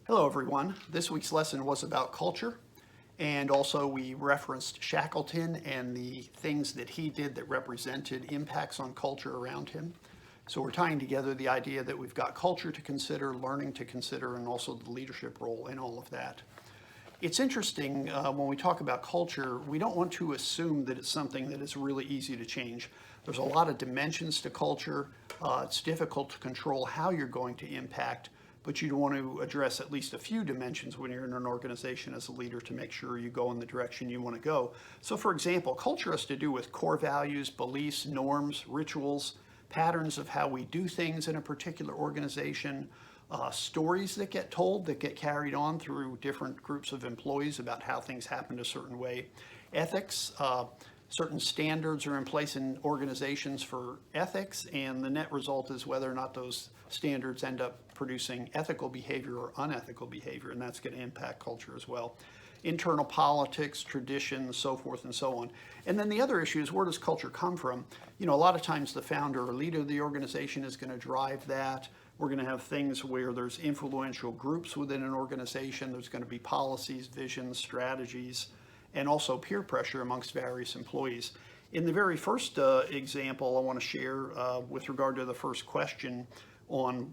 Hello everyone. This week's lesson was about culture, and also we referenced Shackleton and the things that he did that represented impacts on culture around him. So we're tying together the idea that we've got culture to consider, learning to consider, and also the leadership role in all of that. It's interesting when we talk about culture, we don't want to assume that it's something that is really easy to change. There's a lot of dimensions to culture. It's difficult to control how you're going to impact, but you want to address at least a few dimensions when you're in an organization as a leader to make sure you go in the direction you want to go. So for example, culture has to do with core values, beliefs, norms, rituals, patterns of how we do things in a particular organization, stories that get told, that get carried on through different groups of employees about how things happened a certain way, ethics, certain standards are in place in organizations for ethics, and the net result is whether or not those standards end up producing ethical behavior or unethical behavior, and that's going to impact culture as well. Internal politics, traditions, so forth and so on. And then the other issue is, where does culture come from? You know, a lot of times the founder or leader of the organization is going to drive that. We're going to have things where there's influential groups within an organization. There's going to be policies, visions, strategies, and also peer pressure amongst various employees. In the very first example I want to share with regard to the first question on,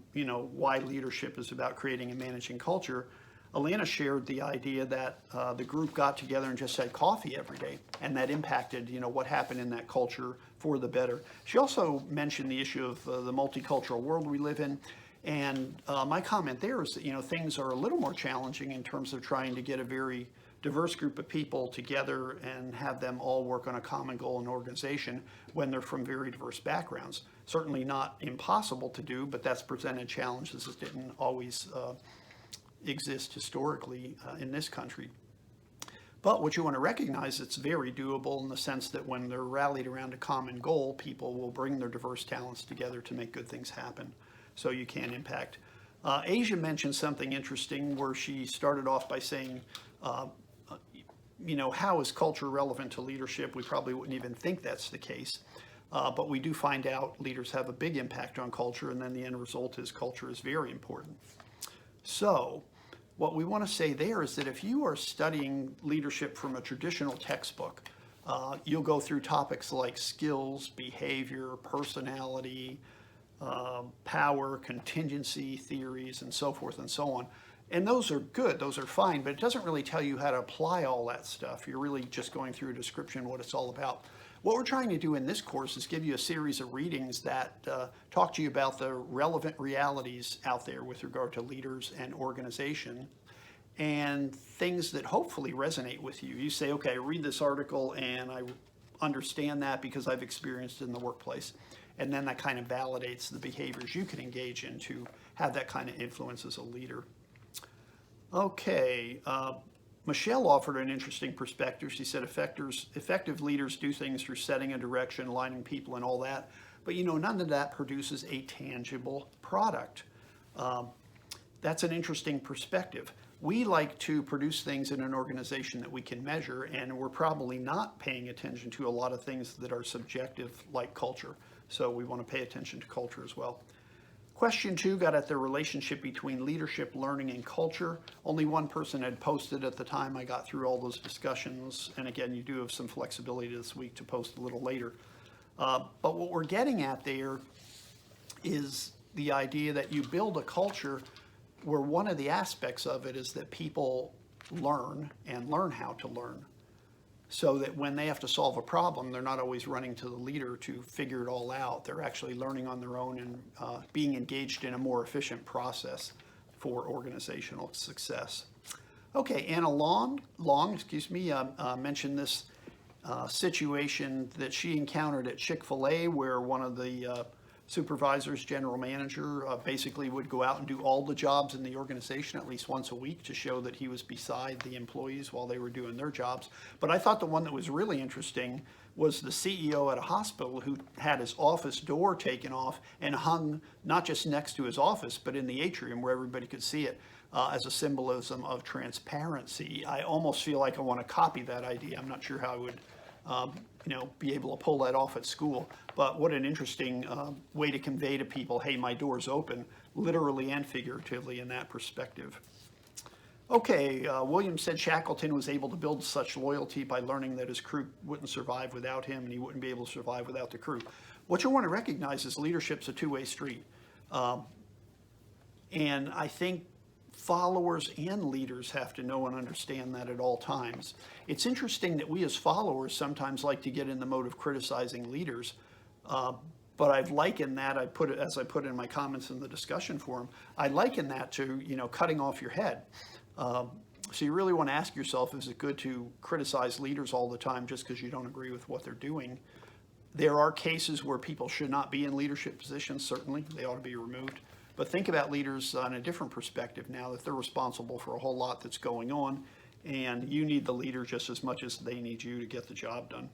why leadership is about creating and managing culture, Alana shared the idea that the group got together and just had coffee every day, and that impacted, what happened in that culture for the better. She also mentioned the issue of the multicultural world we live in, and my comment there is that, things are a little more challenging in terms of trying to get a very diverse group of people together and have them all work on a common goal and organization when they're from very diverse backgrounds. Certainly not impossible to do, but that's presented challenges that didn't always exist historically in this country. But what you want to recognize, it's very doable in the sense that when they're rallied around a common goal, people will bring their diverse talents together to make good things happen. So you can impact. Asia mentioned something interesting where she started off by saying, how is culture relevant to leadership? We probably wouldn't even think that's the case. But we do find out leaders have a big impact on culture, and then the end result is culture is very important. So what we want to say there is that if you are studying leadership from a traditional textbook, you'll go through topics like skills, behavior, personality, power, contingency theories, and so forth and so on. And those are good, those are fine, but it doesn't really tell you how to apply all that stuff. You're really just going through a description of what it's all about. What we're trying to do in this course is give you a series of readings that talk to you about the relevant realities out there with regard to leaders and organization, and things that hopefully resonate with you. You say, okay, I read this article and I understand that because I've experienced it in the workplace. And then that kind of validates the behaviors you can engage in to have that kind of influence as a leader. Okay, Michelle offered an interesting perspective. She said effective leaders do things through setting a direction, aligning people and all that. But none of that produces a tangible product. That's an interesting perspective. We like to produce things in an organization that we can measure, and we're probably not paying attention to a lot of things that are subjective, like culture. So we want to pay attention to culture as well. Question 2 got at the relationship between leadership, learning, and culture. Only one person had posted at the time I got through all those discussions. And again, you do have some flexibility this week to post a little later. But what we're getting at there is the idea that you build a culture where one of the aspects of it is that people learn and learn how to learn, so that when they have to solve a problem, they're not always running to the leader to figure it all out. They're actually learning on their own and being engaged in a more efficient process for organizational success. Okay, Anna Long, mentioned this situation that she encountered at Chick-fil-A, where one of the supervisors, general manager, basically would go out and do all the jobs in the organization at least once a week to show that he was beside the employees while they were doing their jobs. But I thought the one that was really interesting was the CEO at a hospital who had his office door taken off and hung not just next to his office, but in the atrium where everybody could see it as a symbolism of transparency. I almost feel like I want to copy that idea. I'm not sure how I would be able to pull that off at school. But what an interesting way to convey to people, hey, my door's open, literally and figuratively in that perspective. Okay, Williams said Shackleton was able to build such loyalty by learning that his crew wouldn't survive without him and he wouldn't be able to survive without the crew. What you want to recognize is leadership's a two-way street. And I think followers and leaders have to know and understand that at all times. It's interesting that we as followers sometimes like to get in the mode of criticizing leaders, but I've likened that, as I put in my comments in the discussion forum, I liken that to, cutting off your head. So you really want to ask yourself, is it good to criticize leaders all the time just because you don't agree with what they're doing? There are cases where people should not be in leadership positions, certainly. They ought to be removed. But think about leaders on a different perspective now, that they're responsible for a whole lot that's going on, and you need the leader just as much as they need you to get the job done.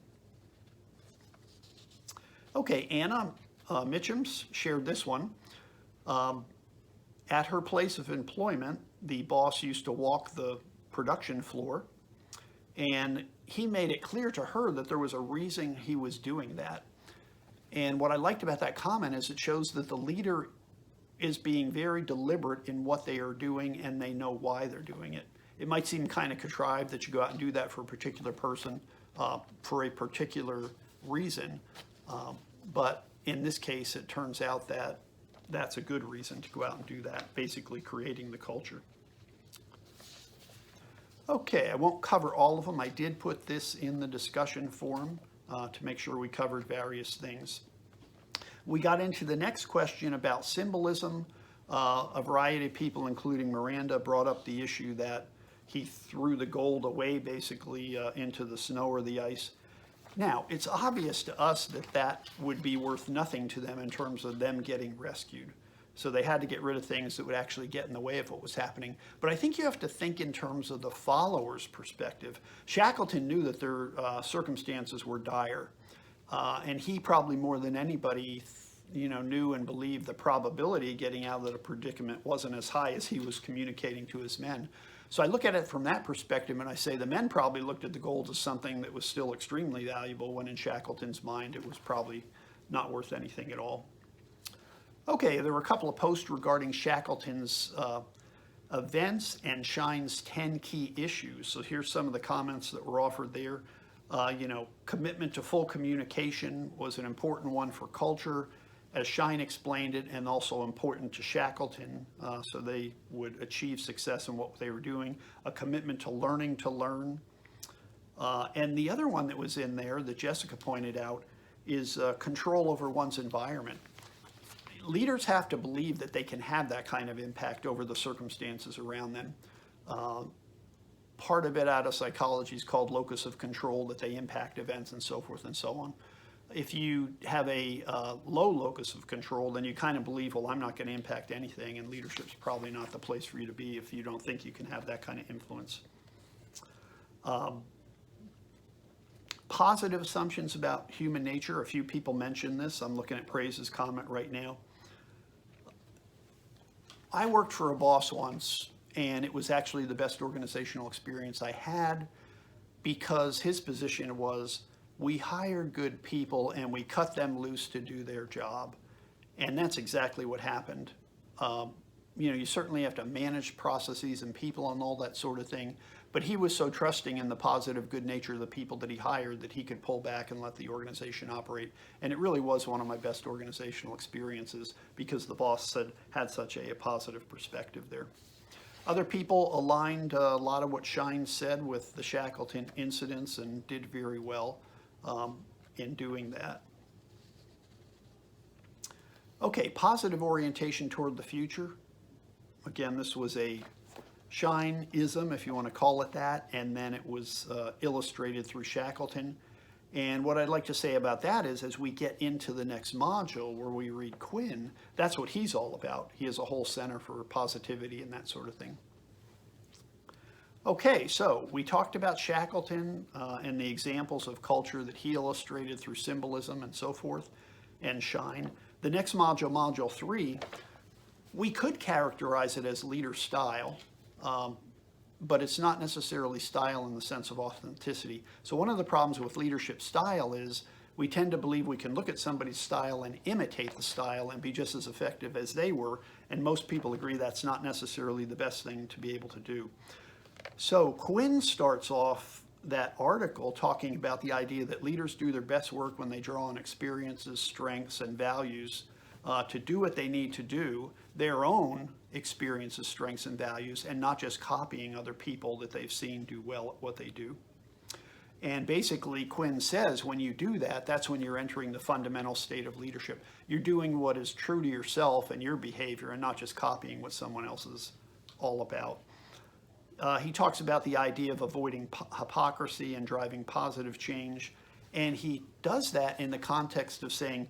Okay, Anna Mitchums shared this one. At her place of employment, the boss used to walk the production floor, and he made it clear to her that there was a reason he was doing that. And what I liked about that comment is it shows that the leader is being very deliberate in what they are doing, and they know why they're doing it. It might seem kind of contrived that you go out and do that for a particular person for a particular reason, but in this case, it turns out that that's a good reason to go out and do that, basically creating the culture. Okay, I won't cover all of them. I did put this in the discussion forum to make sure we covered various things. We got into the next question about symbolism. A variety of people, including Miranda, brought up the issue that he threw the gold away basically into the snow or the ice. Now, it's obvious to us that that would be worth nothing to them in terms of them getting rescued. So they had to get rid of things that would actually get in the way of what was happening. But I think you have to think in terms of the follower's perspective. Shackleton knew that their circumstances were dire. And he probably more than anybody, knew and believed the probability of getting out of the predicament wasn't as high as he was communicating to his men. So I look at it from that perspective, and I say the men probably looked at the gold as something that was still extremely valuable, when in Shackleton's mind it was probably not worth anything at all. Okay, there were a couple of posts regarding Shackleton's events and Shine's 10 key issues. So here's some of the comments that were offered there. Commitment to full communication was an important one for culture, as Shine explained it, and also important to Shackleton, so they would achieve success in what they were doing. A commitment to learning to learn. And the other one that was in there that Jessica pointed out is control over one's environment. Leaders have to believe that they can have that kind of impact over the circumstances around them. Part of it out of psychology is called locus of control, that they impact events and so forth and so on. If you have a low locus of control, then you kind of believe, well, I'm not going to impact anything, and leadership's probably not the place for you to be if you don't think you can have that kind of influence. Positive assumptions about human nature. A few people mentioned this. I'm looking at Praise's comment right now. I worked for a boss once, and it was actually the best organizational experience I had, because his position was, we hired good people and we cut them loose to do their job. And that's exactly what happened. You certainly have to manage processes and people and all that sort of thing, but he was so trusting in the positive good nature of the people that he hired that he could pull back and let the organization operate. And it really was one of my best organizational experiences, because the boss had such a positive perspective there. Other people aligned a lot of what Shine said with the Shackleton incidents and did very well in doing that. Okay, positive orientation toward the future. Again, this was a Shine-ism, if you want to call it that, and then it was illustrated through Shackleton. And what I'd like to say about that is, as we get into the next module where we read Quinn, that's what he's all about. He has a whole center for positivity and that sort of thing. Okay, so we talked about Shackleton and the examples of culture that he illustrated through symbolism and so forth, and Shine. The next module, Module 3, we could characterize it as leader style, but it's not necessarily style in the sense of authenticity. So one of the problems with leadership style is we tend to believe we can look at somebody's style and imitate the style and be just as effective as they were, and most people agree that's not necessarily the best thing to be able to do. So Quinn starts off that article talking about the idea that leaders do their best work when they draw on experiences, strengths, and values to do what they need to do, their own experiences, strengths, and values, and not just copying other people that they've seen do well at what they do. And basically, Quinn says when you do that, that's when you're entering the fundamental state of leadership. You're doing what is true to yourself and your behavior and not just copying what someone else is all about. He talks about the idea of avoiding hypocrisy and driving positive change. And he does that in the context of saying,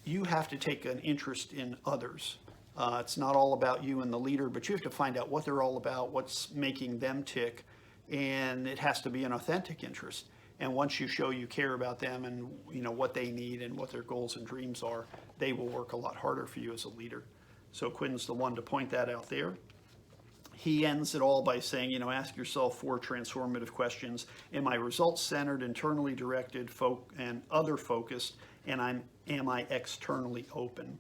you have to take an interest in others. It's not all about you and the leader, but you have to find out what they're all about, what's making them tick, and it has to be an authentic interest. And once you show you care about them and what they need and what their goals and dreams are, they will work a lot harder for you as a leader. So Quinn's the one to point that out there. He ends it all by saying, ask yourself 4 transformative questions. Am I results-centered, internally directed, and other-focused? And am I externally open?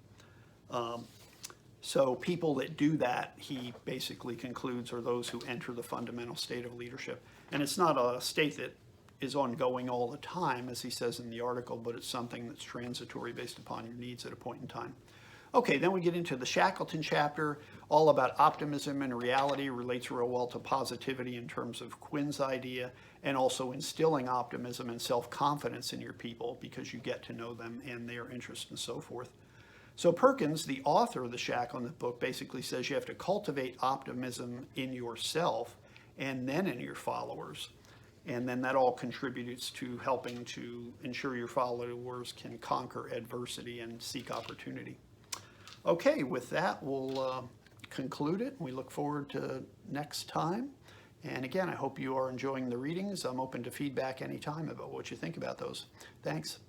So people that do that, he basically concludes, are those who enter the fundamental state of leadership. And it's not a state that is ongoing all the time, as he says in the article, but it's something that's transitory based upon your needs at a point in time. Okay, then we get into the Shackleton chapter, all about optimism and reality, relates real well to positivity in terms of Quinn's idea, and also instilling optimism and self-confidence in your people because you get to know them and their interests and so forth. So Perkins, the author of the Shackleton book, basically says you have to cultivate optimism in yourself and then in your followers. And then that all contributes to helping to ensure your followers can conquer adversity and seek opportunity. Okay, with that, we'll conclude it. We look forward to next time. And again, I hope you are enjoying the readings. I'm open to feedback anytime about what you think about those. Thanks.